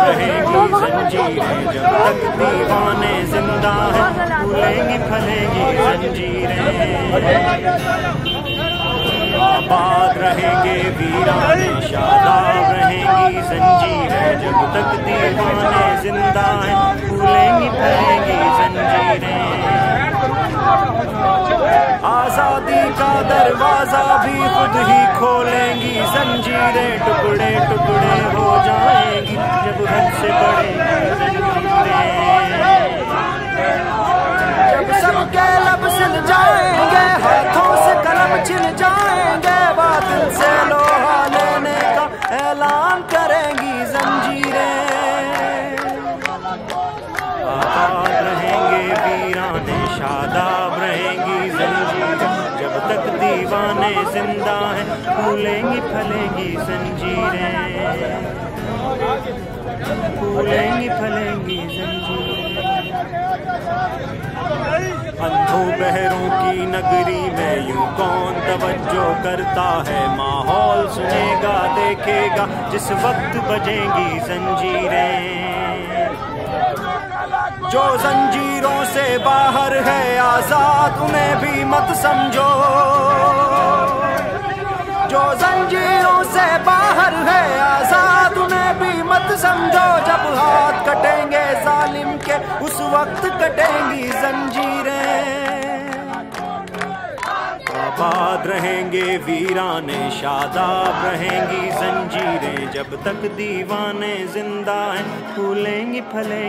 रहेंगी जंजीरें जब तक दीवाने जिंदा हैं, फूलेंगी फलेंगी जंजीरें। आबाद रहेंगे वीराने शादाब रहेंगी जंजीरें जब तक दीवाने जिंदा हैं, फूलेंगी फलेंगी जंजीरें। आजादी का दरवाजा भी खुद ही खोलेंगी जंजीरें, टुकड़े टुकड़े हो जाएंगी जब हद से बढ़ेंगी जंजीरें। जब सबके लब सिल जाएंगे, हाथों से कलम छिल जाएंगे, बातिल से लोहा लेने का ऐलान करेंगी जंजीरें। आबाद रहेंगे वीराने शादाब रहेंगी जंजीरें जब तक दीवाने जिंदा हैं, फूलेंगी फलेंगी जंजीरें, फूलेंगी फलेंगी जंजीरें। अंधों बहरों की नगरी में यूं कौन तवज्जो करता है, माहौल सुनेगा देखेगा जिस वक्त बजेंगी जंजीरें। जो जंजीरों से बाहर है आजाद उन्हें भी मत समझो, जो जंजीरों से बाहर है आजाद उन्हें भी मत समझो। जब हाथ कटेंगे जालिम के उस वक्त कटेंगी जंजीरें। आबाद रहेंगे वीराने शादाब रहेंगी जंजीरें जब तक दीवाने जिंदा हैं, फूलेंगी फलेंगी